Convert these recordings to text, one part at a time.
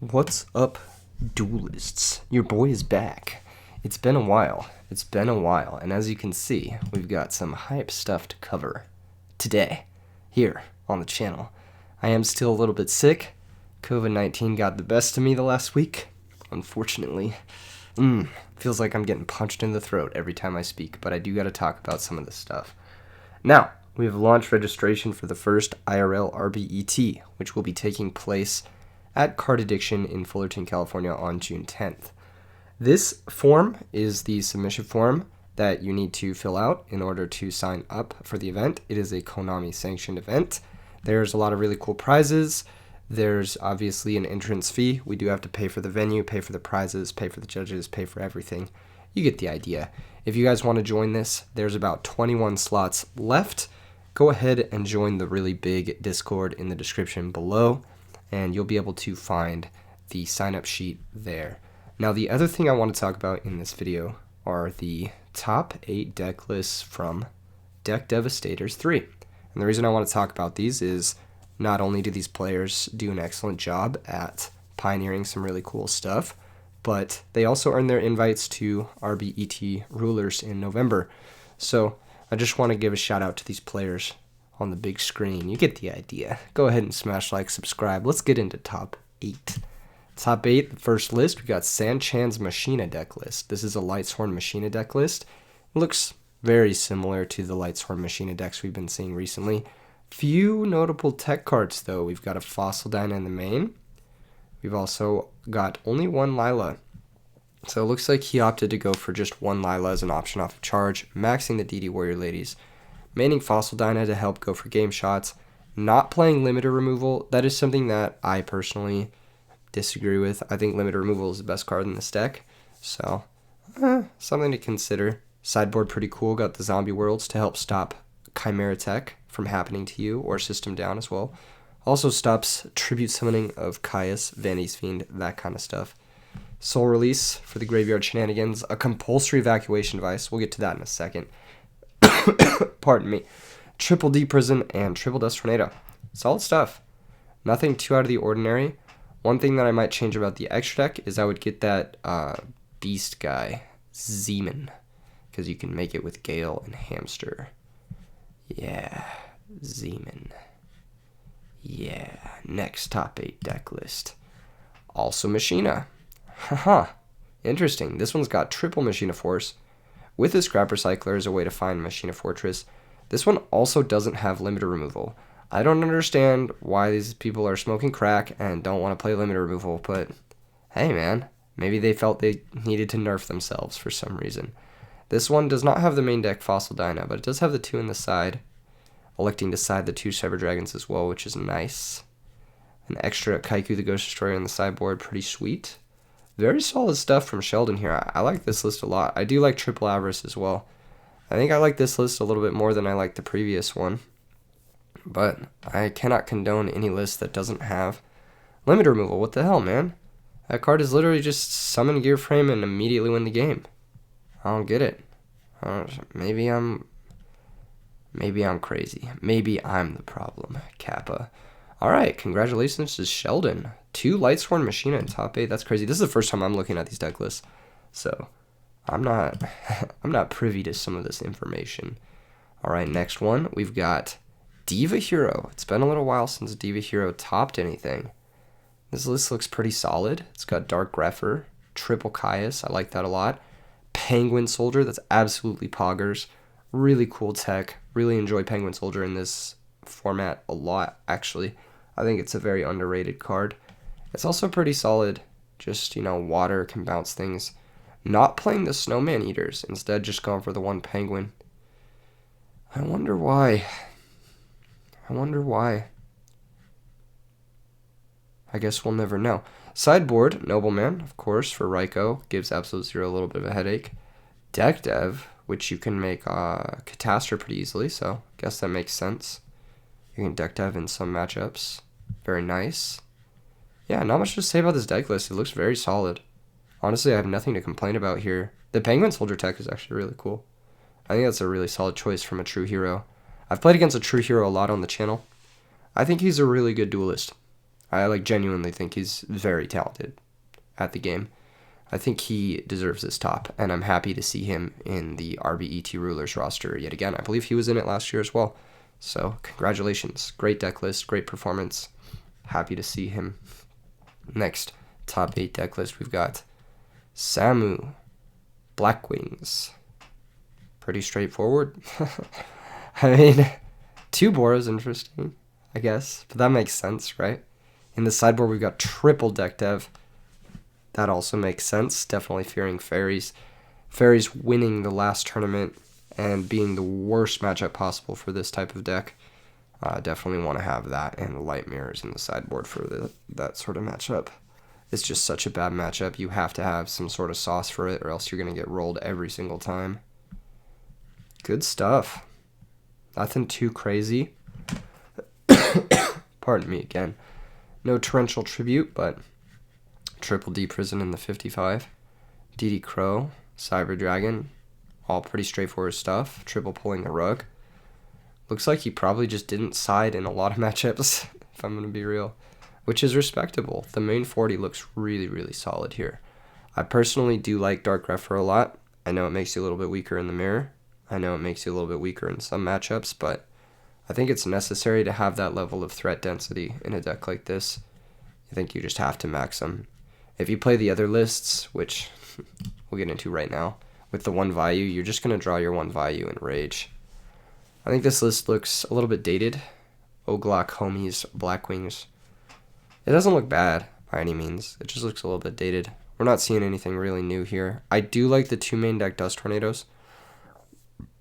What's up, duelists? Your boy is back. It's been a while. And as you can see, we've got some hype stuff to cover today here on the channel. I am still a little bit sick. COVID-19 got the best of me the last week, unfortunately. Feels like I'm getting punched in the throat every time I speak, but I do got to talk about some of this stuff. Now, we have launched registration for the first IRL RBET, which will be taking place at Card Addiction in Fullerton, California on June 10th. This form is the submission form that you need to fill out in order to sign up for the event. It is a Konami sanctioned event. There's a lot of really cool prizes. There's obviously an entrance fee. We do have to pay for the venue, pay for the prizes, pay for the judges, pay for everything. You get the idea. If you guys want to join this, there's about 21 slots left. Go ahead and join the really big Discord in the description below, and you'll be able to find the sign-up sheet there. Now, the other thing I want to talk about in this video are the top 8 deck lists from Devastators 3. And the reason I want to talk about these is not only do these players do an excellent job at pioneering some really cool stuff, but they also earn their invites to RBET Rulers in November. So I just want to give a shout out to these players on the big screen. You get the idea. Go ahead and smash like, subscribe. Let's get into top 8. Top 8, the first list, we got Sanchan's Machina deck list. This is a Lightshorn Machina deck list. It looks very similar to the Lightshorn Machina decks we've been seeing recently. Few notable tech cards, though. We've got a Fossil Dyna in the main. We've also got only one Lila. So it looks like he opted to go for just one Lila as an option off of charge, maxing the DD Warrior Ladies. Maining Fossil Dyna to help go for game shots. Not playing limiter removal. That is something that I personally disagree with. I think limiter removal is the best card in this deck. So, something to consider. Sideboard pretty cool. Got the Zombie Worlds to help stop Chimera Tech from happening to you or system down as well. Also stops tribute summoning of Caius, Vanity's Fiend, that kind of stuff. Soul Release for the graveyard shenanigans. A compulsory evacuation device. We'll get to that in a second. Pardon me. Triple D Prison and Triple Dust Tornado. Solid stuff. Nothing too out of the ordinary. One thing that I might change about the extra deck is I would get that beast guy, Zeman, because you can make it with Gale and Hamster. Yeah, Zeman. Yeah, next top 8 deck list. Also Machina. Haha, interesting. This one's got triple Machina Force with a Scrap Recycler as a way to find Machina Fortress. This one also doesn't have limiter removal. I don't understand why these people are smoking crack and don't want to play limiter removal, but hey man, maybe they felt they needed to nerf themselves for some reason. This one does not have the main deck Fossil Dyna, but it does have the 2 in the side, electing to side the 2 Cyber Dragons as well, which is nice. An extra Kaiku the Ghost Destroyer on the sideboard, pretty sweet. Very solid stuff from Sheldon here. I like this list a lot. I do like Triple Avarice as well. I think I like this list a little bit more than I like the previous one. But I cannot condone any list that doesn't have limit removal. What the hell, man? That card is literally just summon Gear Frame and immediately win the game. I don't get it. Maybe I'm crazy. Maybe I'm the problem, Kappa. Alright, congratulations to Sheldon. 2 Lightsworn Machina in top 8. That's crazy. This is the first time I'm looking at these deck lists. So, I'm not privy to some of this information. Alright, next one. We've got Diva Hero. It's been a little while since Diva Hero topped anything. This list looks pretty solid. It's got Dark Grepher, Triple Caius. I like that a lot. Penguin Soldier. That's absolutely poggers. Really cool tech. Really enjoy Penguin Soldier in this format a lot, actually. I think it's a very underrated card. It's also pretty solid. Just, water can bounce things. Not playing the Snowman Eaters. Instead, just going for the 1 Penguin. I wonder why. I guess we'll never know. Sideboard, Nobleman, of course, for Raikou. Gives Absolute Zero a little bit of a headache. Deck Dev, which you can make Catastrophe pretty easily, so I guess that makes sense. You can deck dev in some matchups. Very nice. Yeah, not much to say about this deck list. It looks very solid. Honestly, I have nothing to complain about here. The Penguin Soldier tech is actually really cool. I think that's a really solid choice from a true hero. I've played against a true hero a lot on the channel. I think he's a really good duelist. I like genuinely think he's very talented at the game. I think he deserves this top, and I'm happy to see him in the RBET Rulers roster yet again. I believe he was in it last year as well. So congratulations. Great deck list, great performance. Happy to see him. Next, top 8 deck list, we've got Samu, blackwings. Pretty straightforward. I mean, 2 Boros interesting, I guess, but that makes sense, right? In the sideboard, we've got triple deck dev. That also makes sense. Definitely fearing fairies. Fairies winning the last tournament and being the worst matchup possible for this type of deck. Definitely want to have that and the light mirrors in the sideboard for that sort of matchup. It's just such a bad matchup. You have to have some sort of sauce for it, or else you're going to get rolled every single time. Good stuff. Nothing too crazy. Pardon me again. No torrential tribute, but triple D prison in the 55. DD Crow, Cyber Dragon, all pretty straightforward stuff. Triple pulling the rug. Looks like he probably just didn't side in a lot of matchups, if I'm going to be real, which is respectable. The main 40 looks really, really solid here. I personally do like Dark Refer a lot. I know it makes you a little bit weaker in the mirror. I know it makes you a little bit weaker in some matchups, but I think it's necessary to have that level of threat density in a deck like this. I think you just have to max them. If you play the other lists, which we'll get into right now, with the 1 value, you're just going to draw your 1 value and rage. I think this list looks a little bit dated. Glockhomie's blackwings. It doesn't look bad by any means. It just looks a little bit dated. We're not seeing anything really new here. I do like the 2 main deck Dust Tornadoes.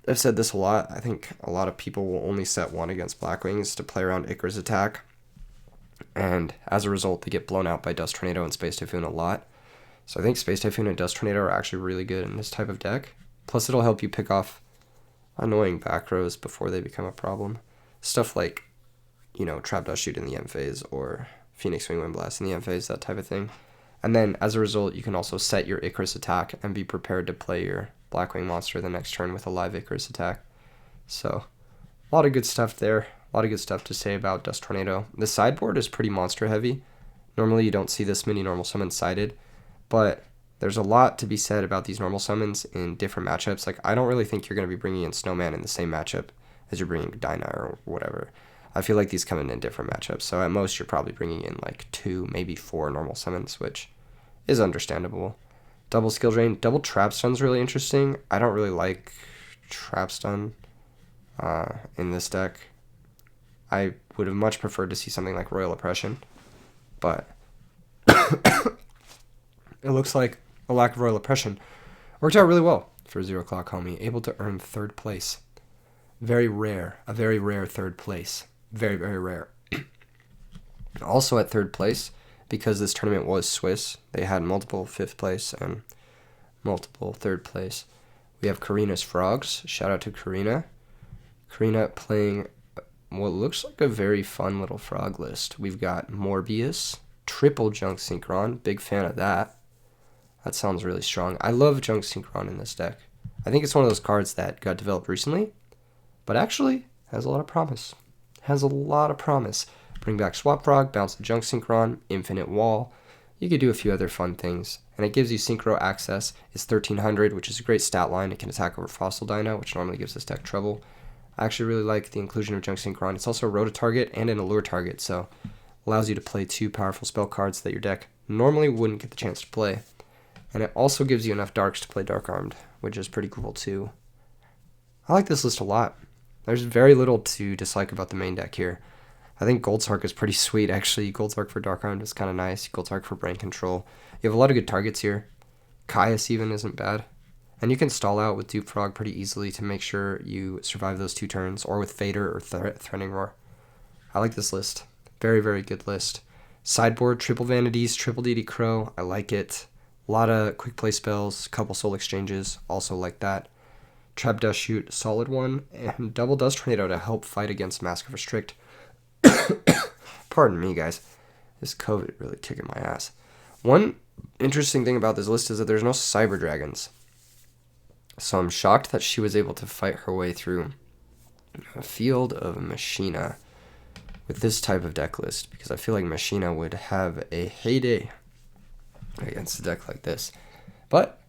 I've said this a lot. I think a lot of people will only set 1 against blackwings to play around Icarus attack. And as a result, they get blown out by Dust Tornado and Space Typhoon a lot. So I think Space Typhoon and Dust Tornado are actually really good in this type of deck. Plus, it'll help you pick off annoying back rows before they become a problem. Stuff like, Trap Dust Shoot in the end phase or Phoenix Wing Wind Blast in the end phase, that type of thing. And then, as a result, you can also set your Icarus attack and be prepared to play your Blackwing monster the next turn with a live Icarus attack. So, a lot of good stuff there. A lot of good stuff to say about Dust Tornado. The sideboard is pretty monster heavy. Normally, you don't see this many normal summons sided, but there's a lot to be said about these normal summons in different matchups. Like, I don't really think you're going to be bringing in Snowman in the same matchup as you're bringing Dinah or whatever. I feel like these come in different matchups. So at most, you're probably bringing in like 2, maybe 4 normal summons, which is understandable. Double skill drain. Double trap stun's really interesting. I don't really like trap stun in this deck. I would have much preferred to see something like Royal Oppression, but it looks like a lack of Royal Oppression worked out really well for Zero Glockhomie, able to earn 3rd place. Very rare, a very rare 3rd place. Very, very rare. Also at 3rd place, because this tournament was Swiss, they had multiple 5th place and multiple 3rd place. We have Karina's Frogs. Shout out to Karina. Karina playing what looks like a very fun little frog list. We've got Morbius, triple Junk Synchron. Big fan of that. That sounds really strong. I love Junk Synchron in this deck. I think it's one of those cards that got developed recently, but actually has a lot of promise. Has a lot of promise. Bring back Swap Frog, bounce the Junk Synchron, Infinite Wall. You could do a few other fun things. And it gives you Synchro access. It's 1300, which is a great stat line. It can attack over Fossil Dino, which normally gives this deck trouble. I actually really like the inclusion of Junk Synchron. It's also a Rota target and an Allure target, so allows you to play 2 powerful spell cards that your deck normally wouldn't get the chance to play. And it also gives you enough Darks to play Dark Armed, which is pretty cool too. I like this list a lot. There's very little to dislike about the main deck here. I think Goldsark is pretty sweet, actually. Goldsark for Dark Armed is kind of nice. Goldsark for Brain Control. You have a lot of good targets here. Caius even isn't bad. And you can stall out with Dupe Frog pretty easily to make sure you survive those 2 turns, or with Fader or Threatening Roar. I like this list. Very, very good list. Sideboard, triple Vanities, triple DD Crow. I like it. A lot of quick play spells, couple Soul Exchanges. Also like that. Trap Dust Shoot, solid one. And double Dust Tornado to help fight against Mask of Restrict. Pardon me, guys. This COVID really kicking my ass. One interesting thing about this list is that there's no Cyber Dragons. So I'm shocked that she was able to fight her way through a field of Machina with this type of deck list, because I feel like Machina would have a heyday against a deck like this. But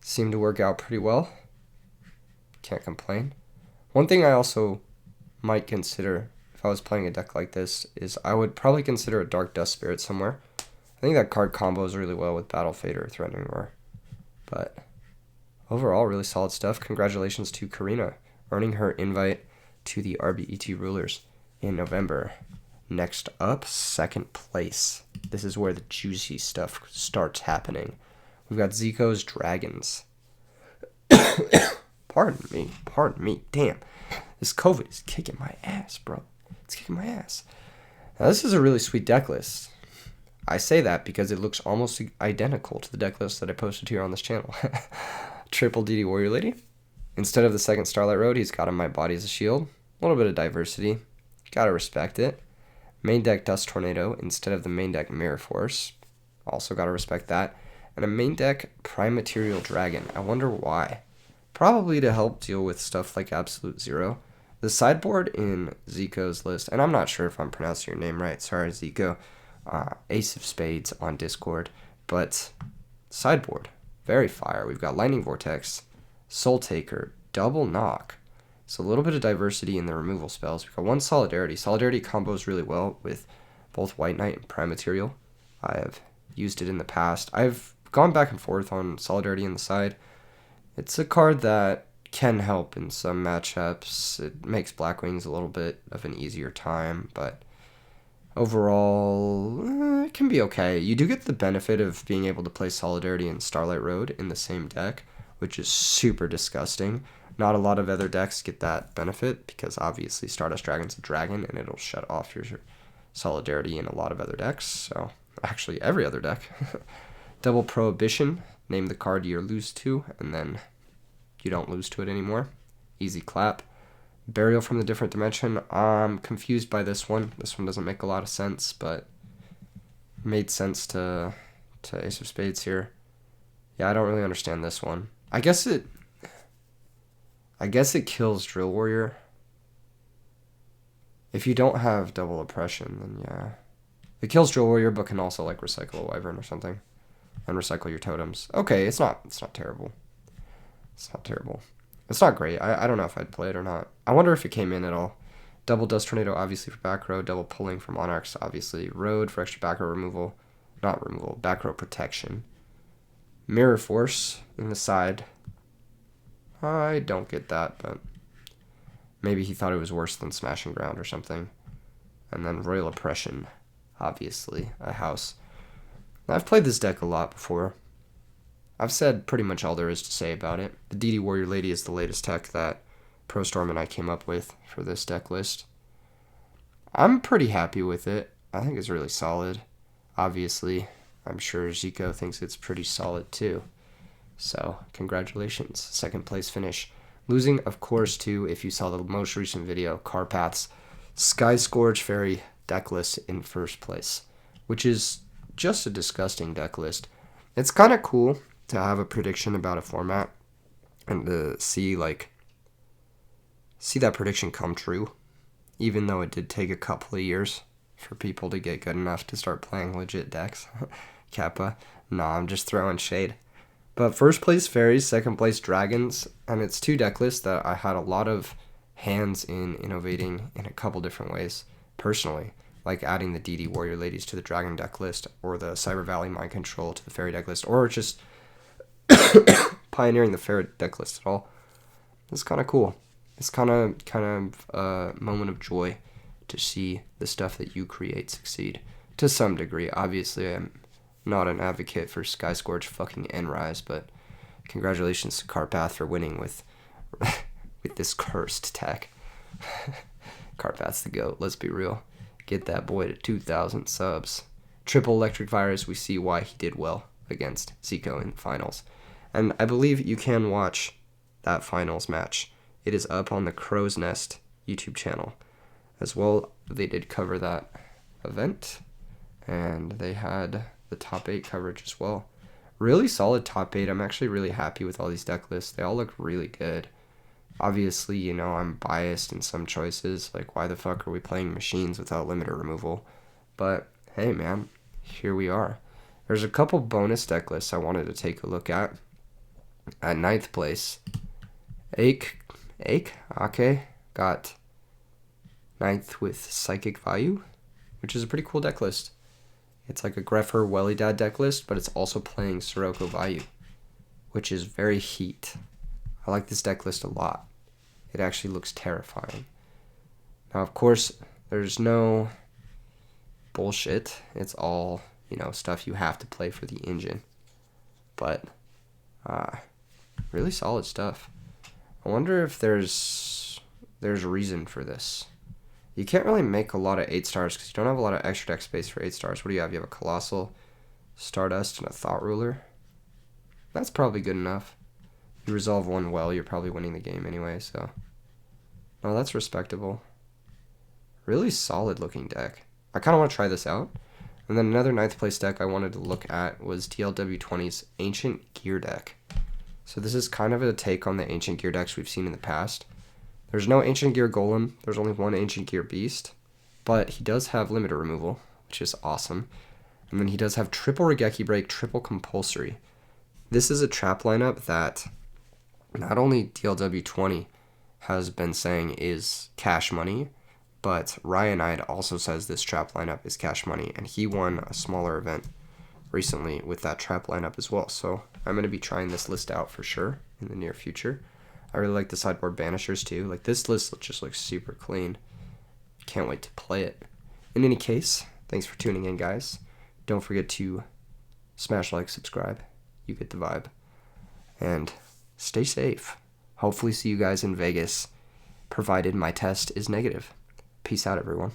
seemed to work out pretty well. Can't complain. One thing I also might consider if I was playing a deck like this is I would probably consider a Dark Dust Spirit somewhere. I think that card combos really well with Battle Fade or Threatening Roar. But overall, really solid stuff. Congratulations to Karina, earning her invite to the RBET Rulers in November. Next up, second place. This is where the juicy stuff starts happening. We've got Zico's Dragons. Pardon me. Damn, this COVID is kicking my ass, bro. It's kicking my ass. Now, this is a really sweet deck list. I say that because it looks almost identical to the deck list that I posted here on this channel. Triple DD Warrior Lady. Instead of the second Starlight Road, he's got on My Body as a Shield. A little bit of diversity. Gotta respect it. Main deck Dust Tornado instead of the main deck Mirror Force. Also gotta respect that. And a main deck Prime Material Dragon. I wonder why. Probably to help deal with stuff like Absolute Zero. The sideboard in Zico's list, and I'm not sure if I'm pronouncing your name right. Sorry, Zico. Ace of Spades on Discord. But sideboard, very fire. We've got Lightning Vortex, Soul Taker, Double Knock. So a little bit of diversity in the removal spells. We've got one Solidarity. Solidarity combos really well with both White Knight and Prime Material. I have used it in the past. I've gone back and forth on Solidarity on the side. It's a card that can help in some matchups. It makes blackwings a little bit of an easier time, but overall, it can be okay. You do get the benefit of being able to play Solidarity and Starlight Road in the same deck, which is super disgusting. Not a lot of other decks get that benefit because obviously Stardust Dragon's a dragon and it'll shut off your Solidarity in a lot of other decks. So actually every other deck. Double Prohibition. Name the card you lose to, and then you don't lose to it anymore. Easy clap. Burial from the Different Dimension. I'm confused by this one. This one doesn't make a lot of sense, but made sense to Ace of Spades here. Yeah, I don't really understand this one. I guess it kills Drill Warrior. If you don't have Double Oppression, then yeah. It kills Drill Warrior, but can also like recycle a Wyvern or something. And recycle your totems. Okay, it's not terrible. It's not terrible. It's not great. I don't know if I'd play it or not. I wonder if it came in at all. Double Dust Tornado, obviously for back row. Double Pulling for Monarchs, obviously. Road for extra back row removal. Not removal, back row protection. Mirror Force in the side. I don't get that, but maybe he thought it was worse than Smashing Ground or something. And then Royal Oppression, obviously, a house. I've played this deck a lot before. I've said pretty much all there is to say about it. The DD Warrior Lady is the latest tech that ProStorm and I came up with for this deck list. I'm pretty happy with it. I think it's really solid. Obviously, I'm sure Zico thinks it's pretty solid too. So, congratulations. Second place finish. Losing, of course, to, if you saw the most recent video, Carpath's Sky Scourge Fairy deck list in first place, which is just a disgusting deck list. It's kind of cool to have a prediction about a format and to see that prediction come true, even though it did take a couple of years for people to get good enough to start playing legit decks. Kappa. Nah, I'm just throwing shade. But first place Fairies, second place Dragons, and it's two deck lists that I had a lot of hands in innovating in a couple different ways, personally. Like adding the DD Warrior Ladies to the Dragon deck list, or the Cyber Valley Mind Control to the Fairy deck list, or just pioneering the Fairy deck list at all. It's kind of cool. It's kind of a moment of joy to see the stuff that you create succeed. To some degree. Obviously, I'm not an advocate for Sky Scourge fucking Enrise, but congratulations to Carpath for winning with this cursed tech. Carpath's the GOAT, let's be real. Get that boy to 2,000 subs. Triple Electric Virus, we see why he did well against Zico in the finals. And I believe you can watch that finals match. It is up on the Crow's Nest YouTube channel. As well, they did cover that event, and they had the top 8 coverage as well. Really solid top 8. I'm actually really happy with all these deck lists. They all look really good. Obviously, you know, I'm biased in some choices. Like, why the fuck are we playing machines without limiter removal? But, hey, man, here we are. There's a couple bonus deck lists I wanted to take a look at. At 9th place, Ake, got 9th with Psychic Value, which is a pretty cool deck list. It's like a Greffer Welly-Dad deck list, but it's also playing Sirocco Value, which is very heat. I like this deck list a lot. It actually looks terrifying. Now, of course, there's no bullshit. It's all, you know, stuff you have to play for the engine. But, really solid stuff. I wonder if there's reason for this. You can't really make a lot of 8 stars because you don't have a lot of extra deck space for 8 stars. What do you have? You have a Colossal, Stardust, and a Thought Ruler. That's probably good enough. You resolve one well, you're probably winning the game anyway, so. No, that's respectable. Really solid looking deck. I kind of want to try this out. And then another 9th place deck I wanted to look at was DLW20's Ancient Gear deck. So this is kind of a take on the Ancient Gear decks we've seen in the past. There's no Ancient Gear Golem. There's only one Ancient Gear Beast. But he does have limiter removal, which is awesome. And then he does have triple Regeki Break, triple Compulsory. This is a trap lineup that not only DLW20 has been saying is cash money, but Ryanide also says this trap lineup is cash money, and he won a smaller event recently with that trap lineup as well. So I'm going to be trying this list out for sure in the near future. I really like the sideboard banishers too. Like, this list just looks super clean. Can't wait to play it. In any case, thanks for tuning in, guys. Don't forget to smash like, subscribe. You get the vibe. And stay safe. Hopefully see you guys in Vegas, provided my test is negative. Peace out, everyone.